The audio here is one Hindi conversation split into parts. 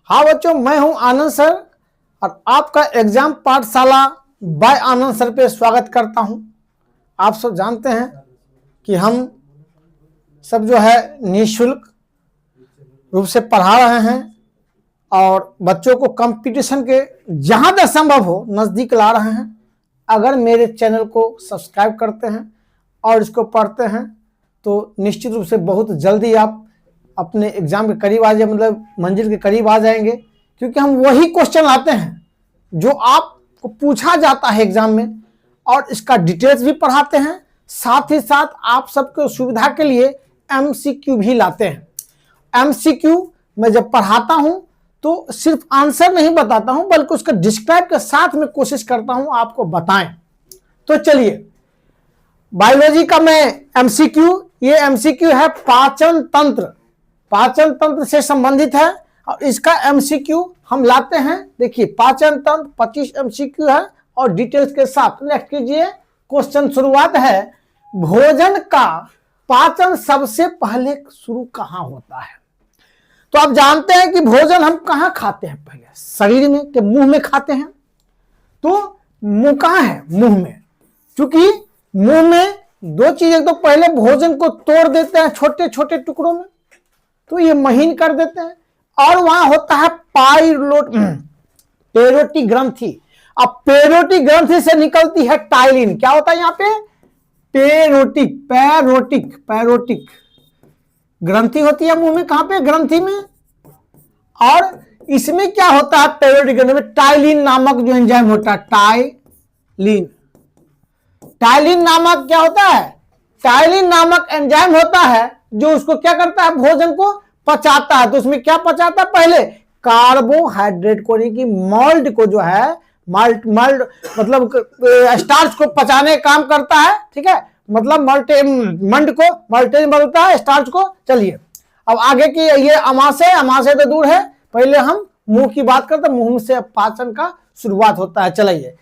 हाँ बच्चों, मैं हूं आनंद सर और आपका एग्जाम पाठशाला बाय आनंद सर पे स्वागत करता हूं। आप सब जानते हैं कि हम सब जो है निःशुल्क रूप से पढ़ा रहे हैं और बच्चों को कंपटीशन के जहां तक संभव हो नज़दीक ला रहे हैं। अगर मेरे चैनल को सब्सक्राइब करते हैं और इसको पढ़ते हैं तो निश्चित रूप से बहुत जल्दी आप अपने एग्जाम के करीब आ जाए, मतलब मंजिल के करीब आ जाएंगे, क्योंकि हम वही क्वेश्चन लाते हैं जो आपको पूछा जाता है एग्जाम में और इसका डिटेल्स भी पढ़ाते हैं। साथ ही साथ आप सबके सुविधा के लिए एमसीक्यू भी लाते हैं। एमसीक्यू मैं जब पढ़ाता हूं तो सिर्फ आंसर नहीं बताता हूं बल्कि उसका डिस्क्राइब के साथ में कोशिश करता हूं आपको बताएं। तो चलिए, बायोलॉजी का मैं एमसीक्यू, ये एमसीक्यू है पाचन तंत्र, पाचन तंत्र से संबंधित है और इसका एमसीक्यू हम लाते हैं। देखिए, पाचन तंत्र 25 एमसीक्यू है और डिटेल्स के साथ। नेक्स्ट कीजिए, क्वेश्चन शुरुआत है, भोजन का पाचन सबसे पहले शुरू कहां होता है? तो आप जानते हैं कि भोजन हम कहां खाते हैं? पहले शरीर में के मुंह में खाते हैं। तो मुंह कहां है? मुंह में। क्योंकि मुंह में दो चीजें, तो पहले भोजन को तोड़ देते हैं छोटे छोटे टुकड़ों में, तो ये महीन कर देते हैं और वहां होता है पेरोटी ग्रंथि। अब पेरोटी ग्रंथि से निकलती है टाइलिन। क्या होता है यहाँ पे? पैरोटिक ग्रंथि होती है मुंह में। कहां पे? ग्रंथि में। और इसमें क्या होता है? पेरोटिक ग्रंथि में टाइलिन नामक जो एंजाइम होता है, टाइलिन नामक क्या होता है? टाइलिन नामक एंजाइम होता है जो उसको क्या करता है? भोजन को पचाता है। तो उसमें क्या पचाता है? पहले कार्बोहाइड्रेट को, यानी कि मॉल्ट को, जो है मल्ट मतलब स्टार्च को पचाने का काम करता है। ठीक है, मतलब मल्टेन बदलता है स्टार्च को। चलिए अब आगे की, ये अमाशय तो दूर है, पहले हम मुंह की बात करते हैं। मुंह से पाचन का शुरुआत होता है। चलिए,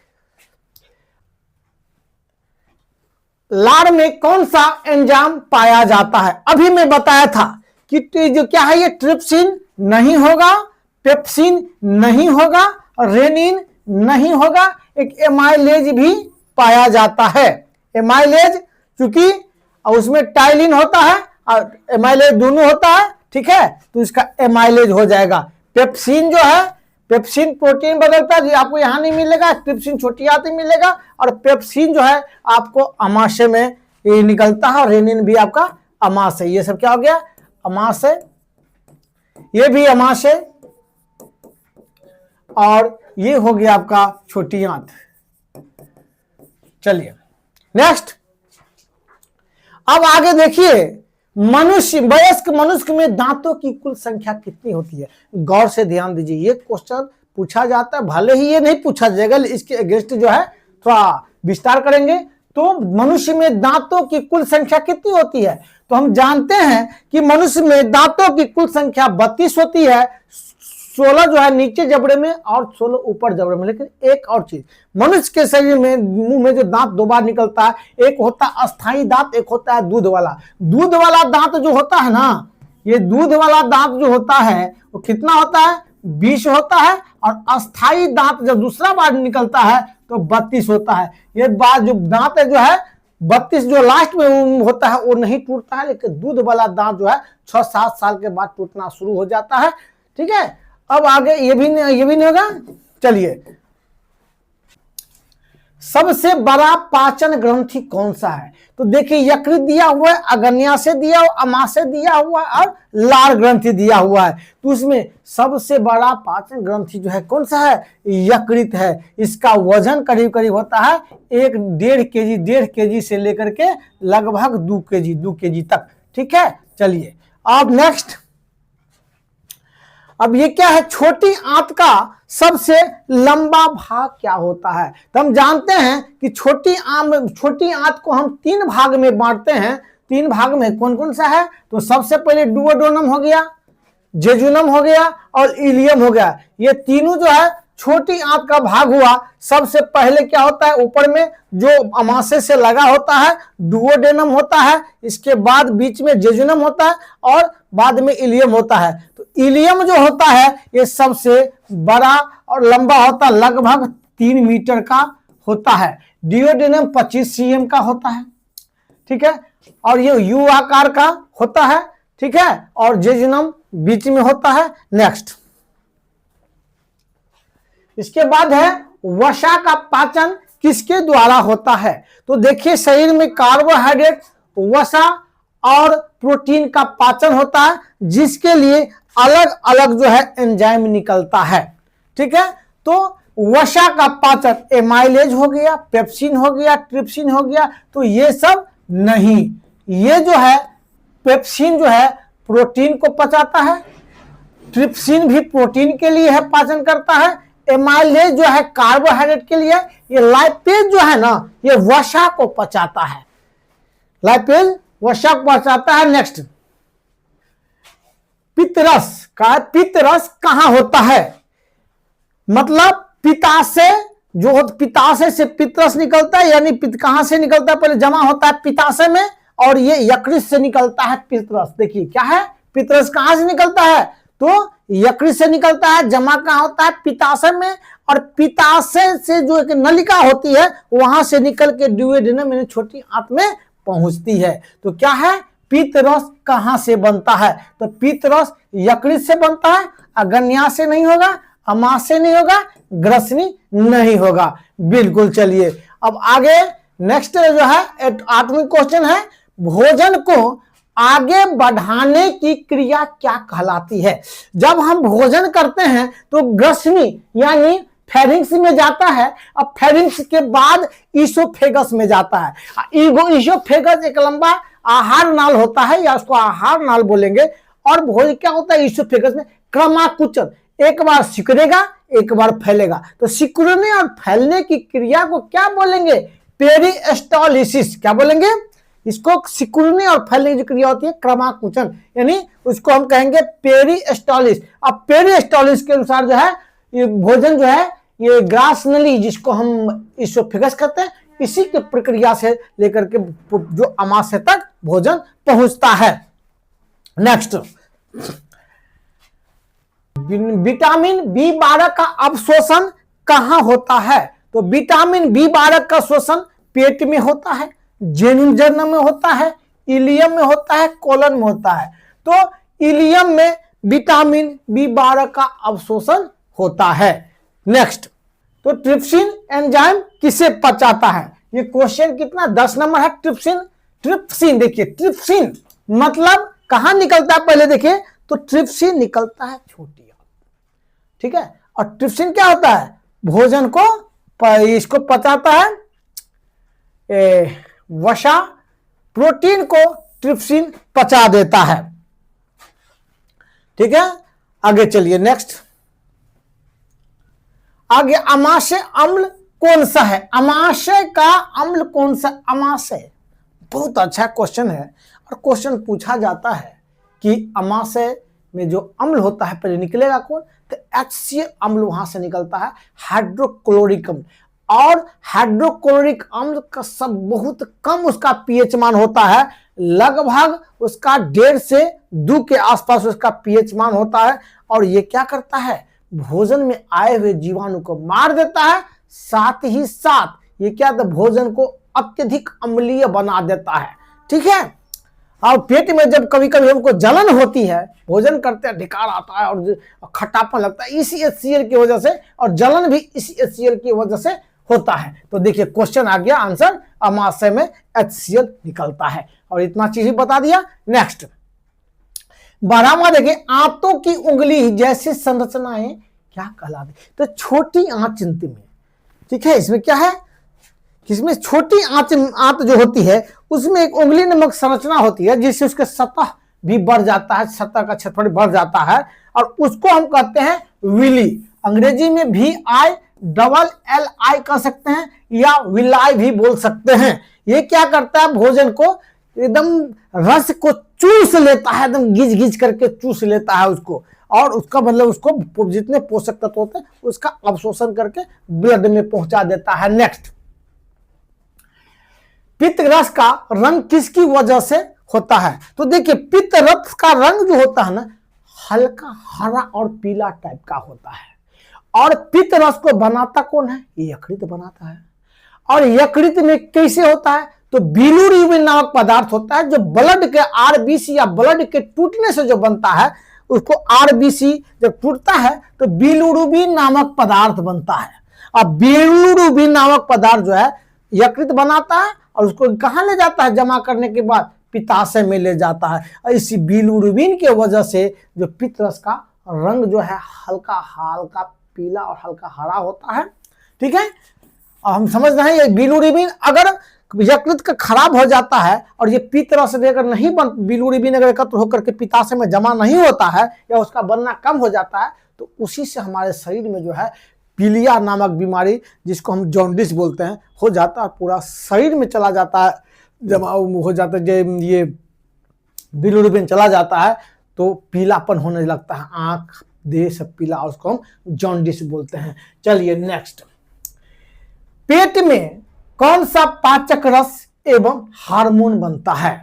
लार में कौन सा एंजाइम पाया जाता है? अभी मैं बताया था कि जो क्या है, ये ट्रिप्सिन नहीं होगा, पेप्सिन नहीं होगा और रेनिन नहीं होगा। एक एमाइलेज भी पाया जाता है। एमाइलेज, क्योंकि उसमें टाइलिन होता है और एमाइलेज दोनों होता है। ठीक है, तो इसका एमाइलेज हो जाएगा। पेप्सिन जो है, पेप्सिन प्रोटीन बदलता है, आपको यहां नहीं मिलेगा। ट्रिप्सिन छोटी आती मिलेगा और पेप्सिन जो है आपको अमाशय में ये निकलता है और रेनिन भी आपका अमाशय। ये सब क्या हो गया? अमाशय। ये भी अमाशय और ये हो गया आपका छोटी आंत। चलिए नेक्स्ट, अब आगे देखिए, वयस्क मनुष्य में दांतों की कुल संख्या कितनी होती है? गौर से ध्यान दीजिए, ये क्वेश्चन पूछा जाता है, भले ही ये नहीं पूछा जाएगा, इसके अगेंस्ट जो है थोड़ा विस्तार करेंगे। तो मनुष्य में दांतों की कुल संख्या कितनी होती है? तो हम जानते हैं कि मनुष्य में दांतों की कुल संख्या 32 होती है। 16 जो है नीचे जबड़े में और 16 ऊपर जबड़े में। लेकिन एक और चीज, मनुष्य के शरीर में मुंह में जो दांत दो बार निकलता है, एक होता है अस्थाई दांत, एक होता है दूध वाला। दूध वाला दांत जो होता है ना, ये दूध वाला दांत जो होता है वो कितना होता है? 20 होता है। और अस्थाई दांत जब दूसरा बार निकलता है तो 32 होता है। ये बात जो दांत है जो है 32 जो लास्ट में होता है वो नहीं टूटता है, लेकिन दूध वाला दांत जो है 6-7 साल के बाद टूटना शुरू हो जाता है। ठीक है, अब आगे ये भी नहीं होगा। चलिए, सबसे बड़ा पाचन ग्रंथि कौन सा है? तो देखिए, यकृत दिया हुआ है, अग्न्याशय दिया हुआ, अमाशय दिया हुआ है और लार ग्रंथि दिया हुआ है। तो उसमें सबसे बड़ा पाचन ग्रंथि जो है कौन सा है? यकृत है। इसका वजन करीब करीब होता है 1.5 केजी से लेकर के लगभग 2 केजी तक। ठीक है, चलिए अब नेक्स्ट, अब ये क्या है? छोटी आंत का सबसे लंबा भाग क्या होता है? तो हम जानते हैं कि छोटी आंत को हम 3 भाग में बांटते हैं। 3 भाग में कौन कौन सा है? तो सबसे पहले डुओडेनम हो गया, जेजुनम हो गया और इलियम हो गया। ये तीनों जो है छोटी आंत का भाग हुआ, सबसे पहले क्या होता है, ऊपर में जो अमाशय से लगा होता है डुओडेनम होता है, इसके बाद बीच में जेजुनम होता है और बाद में इलियम होता है। तो इलियम जो होता है ये सबसे बड़ा और लंबा होता है, लगभग 3 मीटर का होता है। डुओडेनम 25 cm का होता है, ठीक है, और ये यू आकार का होता है, ठीक है, और जेजुनम बीच में होता है। नेक्स्ट, इसके बाद है वसा का पाचन किसके द्वारा होता है। तो देखिए शरीर में कार्बोहाइड्रेट, वसा और प्रोटीन का पाचन होता है, जिसके लिए अलग अलग जो है एंजाइम निकलता है, ठीक है। तो वसा का पाचन एमाइलेज हो गया, पेप्सिन हो गया, ट्रिप्सिन हो गया, तो ये सब नहीं। ये जो है पेप्सिन जो है प्रोटीन को पचाता है, ट्रिप्सिन भी प्रोटीन के लिए है, पाचन करता है, एमाइलेज जो है कार्बोहाइड्रेट के लिए, ये लाइपेज जो है ना ये वसा को पचाता है, लाइपेज वसा को पचाता है। नेक्स्ट, पित्तरस का, पित्तरस कहां होता है, मतलब पित्ताशय जो पित्ताशय से पित्तरस निकलता है, यानी कहां से निकलता है, पहले जमा होता है पित्ताशय में और ये यकृत से निकलता है पित्तरस। देखिए क्या है, पित्तरस कहां से निकलता है, तो यकृत से निकलता है, जमा कहां होता है पित्ताशय में, और पित्ताशय से जो एक नलिका होती है वहां से निकल के डुओडेनम यानी छोटी आंत में पहुंचती है। तो क्या है, पित्तरस कहां से बनता है, तो पित्तरस यकृत से बनता है, अग्न्याशय से नहीं होगा, अमाशय से नहीं होगा, ग्रसनी नहीं होगा। बिल्कुल, चलिए अब आगे नेक्स्ट जो है 8वां क्वेश्चन है, भोजन को आगे बढ़ाने की क्रिया क्या कहलाती है। जब हम भोजन करते हैं तो ग्रसनी यानी फेरिंक्स में जाता है, अब फेरिंक्स के बाद ईसोफेगस में जाता है। ईसोफेगस एक लंबा आहार नाल होता है, या उसको आहार नाल बोलेंगे, और भोजन क्या होता है ईसोफेगस में क्रमाकुचन, एक बार सिकुड़ेगा एक बार फैलेगा। तो सिकुड़ने और फैलने की क्रिया को क्या बोलेंगे, पेरिस्टालिसिस। क्या बोलेंगे, इसको सिकुड़ने और फैलने की क्रिया होती है क्रमाकुचन, यानी उसको हम कहेंगे पेरिस्टालिस। अब पेरिस्टालिस के अनुसार जो है ये भोजन जो है ये ग्रास नली, जिसको हम ईसोफेगस कहते हैं, इसी की प्रक्रिया से लेकर के जो अमाशय तक भोजन पहुंचता है। नेक्स्ट, विटामिन बी12 का अवशोषण कहां होता है, तो विटामिन बी12 का शोषण पेट में होता है, जेजुनम में होता है, इलियम में होता है, कोलन में होता है। तो इलियम में विटामिन बी12 का अवशोषण होता है। नेक्स्ट, तो ट्रिप्सिन एंजाइम किसे पचाता है, ये क्वेश्चन कितना 10 नंबर है। ट्रिप्सिन, ट्रिप्सिन देखिए, ट्रिप्सिन मतलब कहां निकलता है, पहले देखिए तो ट्रिप्सिन निकलता है छोटी आंत, ठीक है, और ट्रिप्सिन क्या होता है, भोजन को इसको पचाता है, वसा, प्रोटीन को ट्रिप्सिन पचा देता है, ठीक है। आगे चलिए, नेक्स्ट, आगे अमाशय अम्ल कौन सा है, अमाशय का अम्ल कौन सा, अमाशय बहुत अच्छा क्वेश्चन है, और क्वेश्चन पूछा जाता है कि अमाशय में जो अम्ल होता है पहले निकलेगा कौन, तो HCl अम्ल वहां से निकलता है, हाइड्रोक्लोरिक अम्ल, और हाइड्रोक्लोरिक अम्ल का सब बहुत कम उसका पीएच मान होता है, लगभग उसका 1.5 से 2 के आसपास उसका पीएच मान होता है, और ये क्या करता है, भोजन में आए हुए जीवाणु को मार देता है, साथ ही साथ ये क्या, तो भोजन को अत्यधिक अम्लीय बना देता है, ठीक है। और पेट में जब कभी कभी हमको जलन होती है, भोजन करते हैं ढिकार आता है और खट्टापन लगता है, इसी HCl की वजह से, और जलन भी इसी HCl की वजह से होता है। तो देखिए क्वेश्चन आ गया आंसर, अमाशय में HCl निकलता है, और इतना चीज ही बता दिया। नेक्स्ट, 12वां देखिए, आंतों की उंगली जैसी संरचनाएं क्या कहलाती, तो छोटी आंत चिंती में, ठीक है, इसमें क्या है, इसमें छोटी आंत जो होती है उसमें एक उंगली नामक संरचना होती है, जिससे उसके सतह भी बढ़ जाता है, सतह का क्षेत्रफल बढ़ जाता है, और उसको हम कहते हैं विली। अंग्रेजी में VILLI कह सकते हैं, या विलाई भी बोल सकते हैं। ये क्या करता है, भोजन को एकदम रस को चूस लेता है, एकदम घिच घिच करके चूस लेता है उसको, और उसका मतलब उसको जितने पोषक तत्व होते हैं उसका अवशोषण करके ब्लड में पहुंचा देता है। नेक्स्ट, पित्त रस का रंग किसकी वजह से होता है? तो देखिए पित्त रस का रंग जो होता है ना हल्का हरा और पीला टाइप का होता है। और पित्त रस को बनाता कौन है? यकृत बनाता है। और यकृत में कैसे होता है? तो बिलिरुबिन नामक पदार्थ होता है जो ब्लड के आरबीसी या ब्लड के टूटने से जो बनता है उसको आरबीसी जब टूटता है तो बिलिरुबिन नामक पदार्थ बनता है। अब बिलिरुबिन नामक पदार्थ जो है यकृत बनाता है और उसको कहां ले जाता है? जमा करने के बाद पित्ताशय में ले जाता है। और इसी बिलिरुबिन की वजह से जो पित्त रस का रंग जो है हल्का हल्का पीला और हल्का हरा होता है। ठीक है, और हम समझ रहे हैं ये बिलिरुबिन अगर यकृत का खराब हो जाता है और ये पित्त रस अगर नहीं बन, बिलिरुबिन अगर एकत्र होकर के पित्ताशय में जमा नहीं होता है या उसका बनना कम हो जाता है तो उसी से हमारे शरीर में जो है पीलिया नामक बीमारी जिसको हम जॉन्डिस बोलते हैं हो जाता है, पूरा शरीर में चला जाता है, जमा हो जाता है। ये बिलिरुबिन चला जाता है तो पीलापन होने लगता है, आंख देह सब पीला, और उसको हम जॉन्डिस बोलते हैं। चलिए नेक्स्ट, पेट में कौन सा पाचक रस एवं हार्मोन बनता है?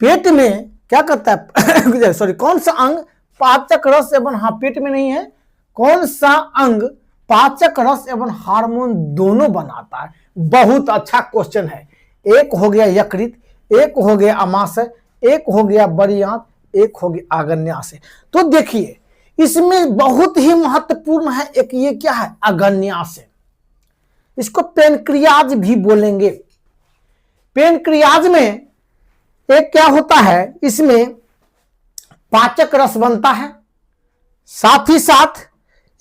पेट में क्या करता है सॉरी कौन सा अंग पाचक रस एवं, हाँ पेट में नहीं है, कौन सा अंग पाचक रस एवं हार्मोन दोनों बनाता है? बहुत अच्छा क्वेश्चन है। एक हो गया यकृत, एक हो गया अमाशय, एक हो गया बड़ी आंत, एक हो गया आग्नेयाशय। तो देखिए इसमें बहुत ही महत्वपूर्ण है एक, ये क्या है? आग्नेयाशय। इसको पेनक्रियाज भी बोलेंगे। पेनक्रियाज में एक क्या होता है, इसमें पाचक रस बनता है, साथ ही साथ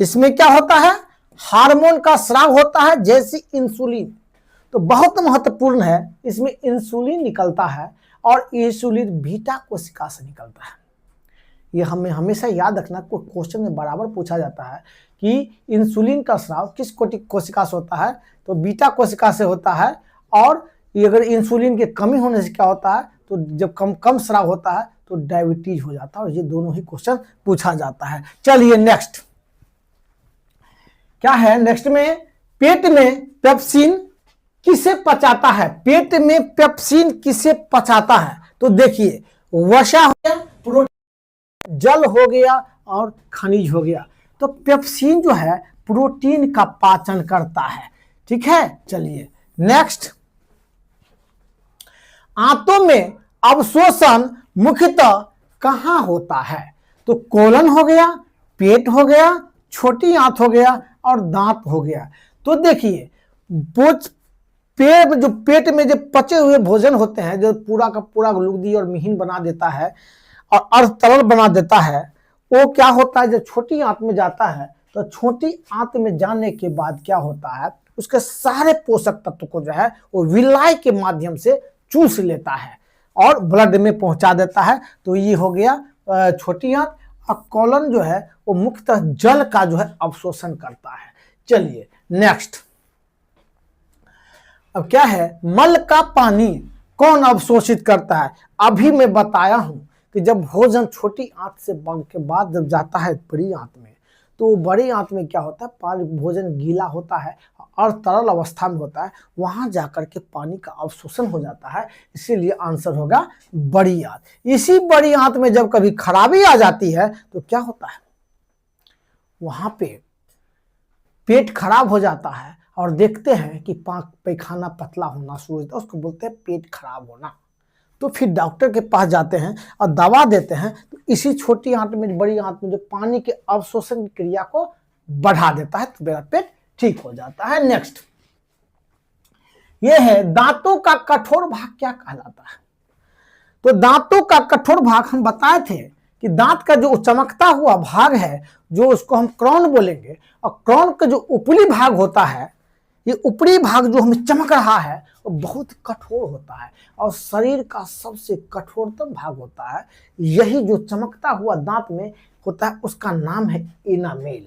इसमें क्या होता है? हार्मोन का स्राव होता है जैसे इंसुलिन। तो बहुत महत्वपूर्ण है, इसमें इंसुलिन निकलता है और इंसुलिन बीटा कोशिका से निकलता है। ये हमें हमेशा याद रखना, कोई क्वेश्चन में बराबर पूछा जाता है कि इंसुलिन का स्राव किस कोशिका से होता है? तो बीटा कोशिका से होता है। और ये अगर इंसुलिन की कमी होने से क्या होता है? तो जब कम स्राव होता है तो डायबिटीज हो जाता है। और ये दोनों ही क्वेश्चन पूछा जाता है। चलिए नेक्स्ट क्या है? नेक्स्ट में पेट में पेप्सिन किसे पचाता है? पेट में पेप्सिन किसे पचाता है? तो देखिए वसा हो गया, प्रोटीन, जल हो गया और खनिज हो गया। तो पेप्सिन जो है प्रोटीन का पाचन करता है। ठीक है, चलिए नेक्स्ट, आंतों में अवशोषण मुख्यतः कहां होता है? तो कोलन हो गया, पेट हो गया, छोटी आंत हो गया और दांत हो गया। तो देखिए पेट में जो पचे हुए भोजन होते हैं जो पूरा का पूरा लुगदी और मिहीन बना देता है और अर्ध तरल बना देता है, वो क्या होता है जब छोटी आंत में जाता है तो छोटी आंत में जाने के बाद क्या होता है उसके सारे पोषक तत्व को जो है वो विलाय के माध्यम से चूस लेता है और ब्लड में पहुंचा देता है। तो ये हो गया छोटी आंत। और कोलन जो है वो मुख्यतः जल का जो है अवशोषण करता है। चलिए नेक्स्ट, अब क्या है? मल का पानी कौन अवशोषित करता है? अभी मैं बताया हूं कि जब भोजन छोटी आंत से बन के बाद जब जाता है बड़ी आंत में तो बड़ी आंत में क्या होता है? पानी भोजन गीला होता है और तरल अवस्था में होता है, वहां जाकर के पानी का अवशोषण हो जाता है। इसीलिए आंसर होगा बड़ी आंत। इसी बड़ी आंत में जब कभी खराबी आ जाती है तो क्या होता है? वहां पे पेट खराब हो जाता है और देखते हैं कि पैखाना पतला होना शुरू होता है, उसको बोलते हैं पेट खराब होना। तो फिर डॉक्टर के पास जाते हैं और दवा देते हैं। तो इसी छोटी आंत में बड़ी आंत में जो पानी के अवशोषण की क्रिया को बढ़ा देता है तो मेरा पेट ठीक हो जाता है। नेक्स्ट, यह है दांतों का कठोर भाग क्या कहलाता है? तो दांतों का कठोर भाग हम बताए थे कि दांत का जो चमकता हुआ भाग है जो उसको हम क्राउन बोलेंगे, और क्राउन का जो ऊपरी भाग होता है, ये ऊपरी भाग जो हमें चमक रहा है वो बहुत कठोर होता है और शरीर का सबसे कठोरतम भाग होता है। यही जो चमकता हुआ दांत में होता है उसका नाम है इनामेल।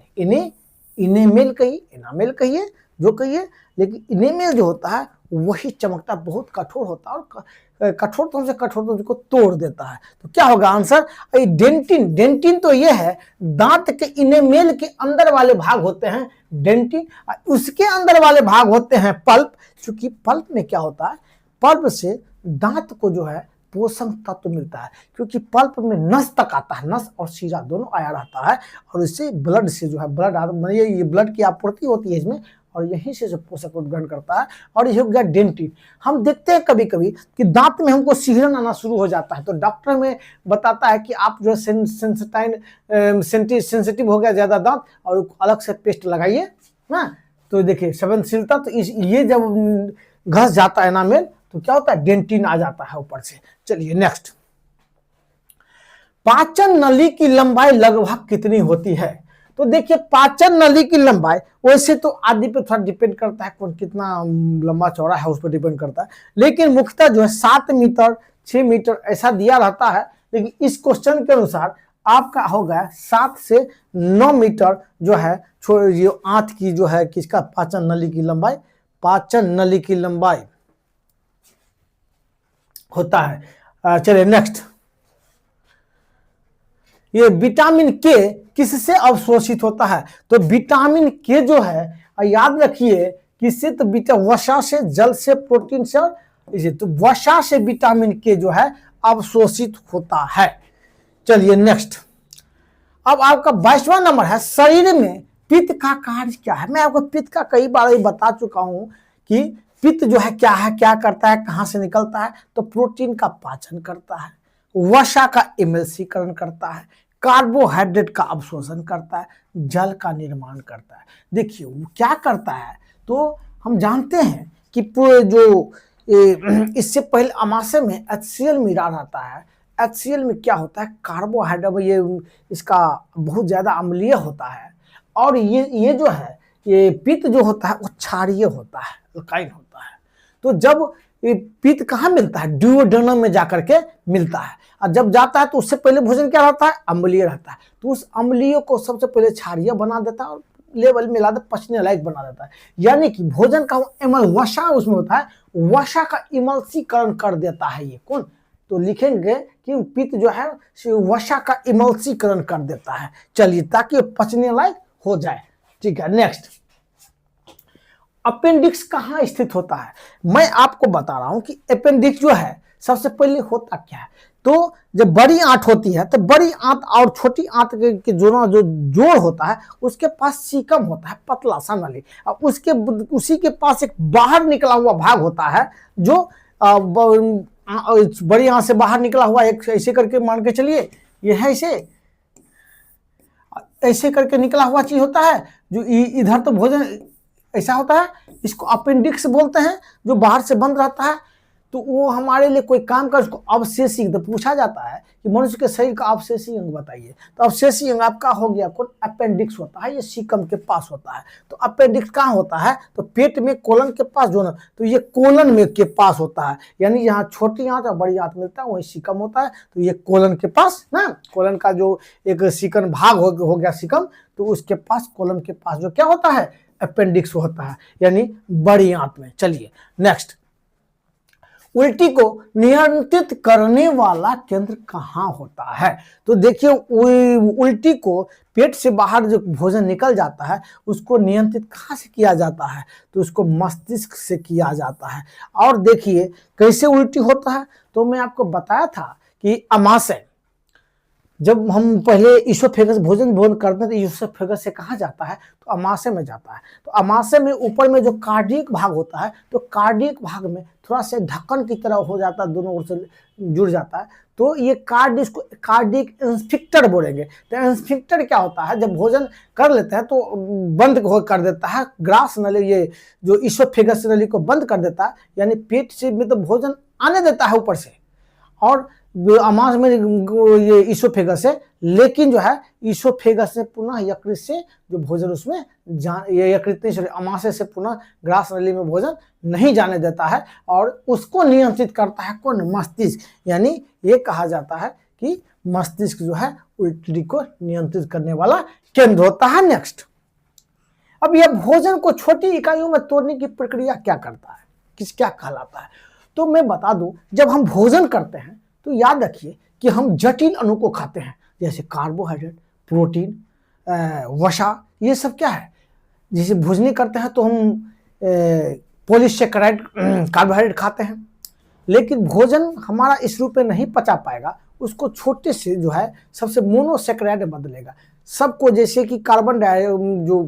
इनेमेल कहिए, इनामेल कहिए। जो कहिए, लेकिन इनेमेल जो होता है वही चमकता, बहुत कठोर होता है और कठोरतम से कठोरतम को तोड़ देता है। तो क्या होगा आंसर? डेंटिन। डेंटिन तो ये है दांत के इनेमेल के अंदर वाले भाग होते हैं डेंटिन, उसके अंदर वाले भाग होते हैं पल्प। क्योंकि पल्प में क्या होता है, पल्प से दांत को जो है पोषण तत्व मिलता है, क्योंकि पल्प में नस तक आता है, नस और शीरा दोनों आया रहता है, और इससे ब्लड से जो है ये ब्लड की आपूर्ति होती है इसमें, और यहीं से जो पोषक को ग्रहण करता है, और ये हो गया डेंटिन। हम देखते हैं कभी कभी कि दांत में हमको सिहरन आना शुरू हो जाता है, तो डॉक्टर में बताता है कि आप जो है सेंसिटिव हो गया ज्यादा दांत, और अलग से पेस्ट लगाइए ना। तो देखिए संवेदनशीलता, तो ये जब घस जाता है एनामेल तो क्या होता है, डेंटिन आ जाता है ऊपर से। चलिए नेक्स्ट, पाचन नली की लंबाई लगभग कितनी होती है? तो देखिए पाचन नली की लंबाई वैसे तो आदि पे थोड़ा डिपेंड करता है, कौन कितना लंबा चौड़ा है उस पर डिपेंड करता है, लेकिन मुख्यतः जो है 7 मीटर 6 मीटर ऐसा दिया रहता है। लेकिन इस क्वेश्चन के अनुसार आपका होगा 7 से 9 मीटर जो है जो आंत की जो है किसका, पाचन नली की लंबाई, पाचन नली की लंबाई होता है। चलिए नेक्स्ट, ये विटामिन के किससे अवशोषित होता है? तो विटामिन के जो है याद रखिए किससे, तो वसा से, जल से, प्रोटीन से, और इसे तो वसा से विटामिन के जो है अवशोषित होता है। चलिए नेक्स्ट, अब आपका 22वां नंबर है, शरीर में पित्त का कार्य क्या है? मैं आपको पित्त का कई बार बता चुका हूं कि पित्त जो है क्या करता है, कहां से निकलता है? तो प्रोटीन का पाचन करता है, वसा का इमल्सीकरण करता है, कार्बोहाइड्रेट का अवशोषण करता है, जल का निर्माण करता है। देखिए वो क्या करता है, तो हम जानते हैं कि जो इससे पहले अमाशय में HCl मिला रहता है। HCl में क्या होता है, कार्बोहाइड्रेट, ये इसका बहुत ज्यादा अम्लीय होता है, और ये जो है ये पित्त जो होता है वो क्षारीय होता है, अल्काइन होता है। तो जब ये पित्त कहाँ मिलता है, ड्यूओडेनम में जाकर के मिलता है, और जब जाता है तो उससे पहले भोजन क्या रहता है, अम्लीय रहता है। तो उस अम्लीय को सबसे पहले क्षारीय बना देता है और लेवल मिला दे पचने लायक बना देता है, यानी कि भोजन का वसा उसमें होता है, वसा का इमल्सीकरण कर देता है। ये कौन? तो लिखेंगे कि पित्त जो है वसा का इमल्सीकरण कर देता है। चलिए, ताकि पचने लायक हो जाए। ठीक है, नेक्स्ट, अपेंडिक्स कहाँ स्थित होता है? मैं आपको बता रहा हूं कि अपेंडिक्स जो है सबसे पहले होता क्या है, तो जब बड़ी आंत होती है तो बड़ी आंत और छोटी आंत के जो जोड़ होता है उसके पास सीकम होता है, पतला सा नली, और उसी के पास एक बाहर निकला हुआ भाग होता है जो बड़ी आंत से बाहर निकला हुआ, एक ऐसे करके मान के चलिए, ये है ऐसे करके निकला हुआ चीज होता है, जो इधर तो भोजन ऐसा होता है, इसको अपेंडिक्स बोलते हैं, जो बाहर से बंद रहता है। तो वो हमारे लिए कोई काम कर, उसको अवशेषी, तो पूछा जाता है कि मनुष्य के शरीर का अवशेषी अंग बताइए, तो अवशेषी अंग आपका हो गया कौन, अपेंडिक्स होता है, ये सीकम के पास होता है। तो अपेंडिक्स कहाँ होता है, तो पेट में कोलन के पास जो ना, तो ये कोलन में के पास होता है, यानी यहाँ छोटी आंत और बड़ी आंत मिलता है वही सीकम होता है। तो ये कोलन के पास ना, कोलन का जो एक सीकम भाग हो गया सीकम, तो उसके पास कोलन के पास जो क्या होता है, अपेंडिक्स होता है, यानी बड़ी आंत में। चलिए नेक्स्ट, उल्टी को नियंत्रित करने वाला केंद्र कहाँ होता है? तो देखिए उल्टी को पेट से बाहर जो भोजन निकल जाता है उसको नियंत्रित कहाँ से किया जाता है, तो उसको मस्तिष्क से किया जाता है। और देखिए कैसे उल्टी होता है, तो मैं आपको बताया था कि अमाशय, जब हम पहले ईसोफेगस भोजन करते हैं तो ईसोफेगस से कहाँ जाता है, तो अमाशय में जाता है। तो अमाशय में ऊपर में जो कार्डियक भाग होता है, तो कार्डियक भाग में थोड़ा सा ढक्कन की तरह हो जाता है, दोनों ओर से जुड़ जाता है, तो ये इसको कार्डियक इंस्फिक्टर बोलेंगे। तो इंस्फिक्टर क्या होता है, जब भोजन कर लेते हैं तो बंद कर देता है, ग्रास नली, ये जो ईसोफेगस नली को बंद कर देता है, यानी पेट से में तो भोजन आने देता है ऊपर से, और अमाशय में ये ईसोफेगस है, लेकिन जो है ईसोफेगस से पुनः यकृत से जो भोजन उसमें ये यकृत नहीं, सॉरी, अमाशय से पुनः ग्रास नली में भोजन नहीं जाने देता है, और उसको नियंत्रित करता है कौन, मस्तिष्क। यानी ये कहा जाता है कि मस्तिष्क जो है उल्टी को नियंत्रित करने वाला केंद्र होता है। नेक्स्ट, अब यह भोजन को छोटी इकाइयों में तोड़ने की प्रक्रिया क्या करता है, क्या कहलाता है? तो मैं बता दूं, जब हम भोजन करते हैं तो याद रखिए कि हम जटिल अणु को खाते हैं, जैसे कार्बोहाइड्रेट, प्रोटीन, वसा, ये सब क्या है। जैसे भोजनी करते हैं तो हम पॉलीसेकेराइड कार्बोहाइड्रेट खाते हैं, लेकिन भोजन हमारा इस रूप में नहीं पचा पाएगा, उसको छोटे से जो है सबसे मोनोसेकेराइड बदलेगा सबको, जैसे कि जो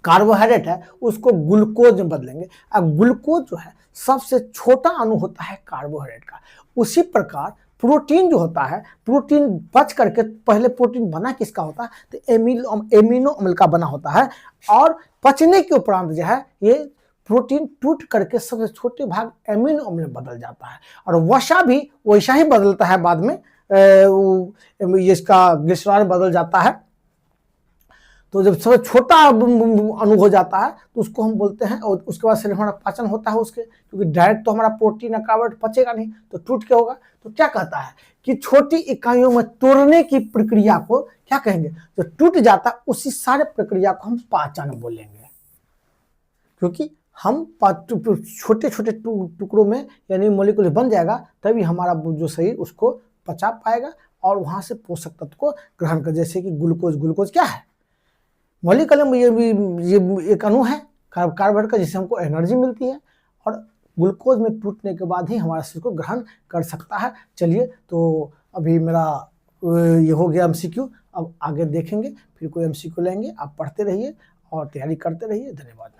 कार्बोहाइड्रेट है उसको ग्लूकोज में बदलेंगे। अब ग्लूकोज जो है सबसे छोटा अणु होता है कार्बोहाइड्रेट का। उसी प्रकार प्रोटीन जो होता है, प्रोटीन पच करके, पहले प्रोटीन बना किसका होता है, तो एमिनो अम्ल का बना होता है, और पचने के उपरांत जो है ये प्रोटीन टूट करके सबसे छोटे भाग एमिनो अम्ल में बदल जाता है, और वसा भी वैसा ही बदलता है बाद में, इसका ग्लिसरॉल बदल जाता है। तो जब सबसे छोटा अणु हो जाता है तो उसको हम बोलते हैं, और उसके बाद से हमारा पाचन होता है उसके, क्योंकि डायरेक्ट तो हमारा प्रोटीन या कार्बोहाइड्रेट पचेगा नहीं, तो टूट के होगा। तो क्या कहता है कि छोटी इकाइयों में तोड़ने की प्रक्रिया को क्या कहेंगे, जो टूट जाता है उसी सारे प्रक्रिया को हम पाचन बोलेंगे, क्योंकि हम छोटे छोटे टुकड़ों में यानी मॉलिक्यूल बन जाएगा, तभी हमारा जो शरीर उसको पचा पाएगा और वहां से पोषक तत्व को ग्रहण कर। जैसे कि ग्लूकोज क्या है, मॉलिक्यूल में ये एक अणु है कार्बोहाइड्रेट का, जिससे हमको एनर्जी मिलती है, और ग्लूकोज में टूटने के बाद ही हमारा शरीर को ग्रहण कर सकता है। चलिए, तो अभी मेरा ये हो गया एमसीक्यू, अब आगे देखेंगे, फिर कोई एमसीक्यू लेंगे। आप पढ़ते रहिए और तैयारी करते रहिए। धन्यवाद।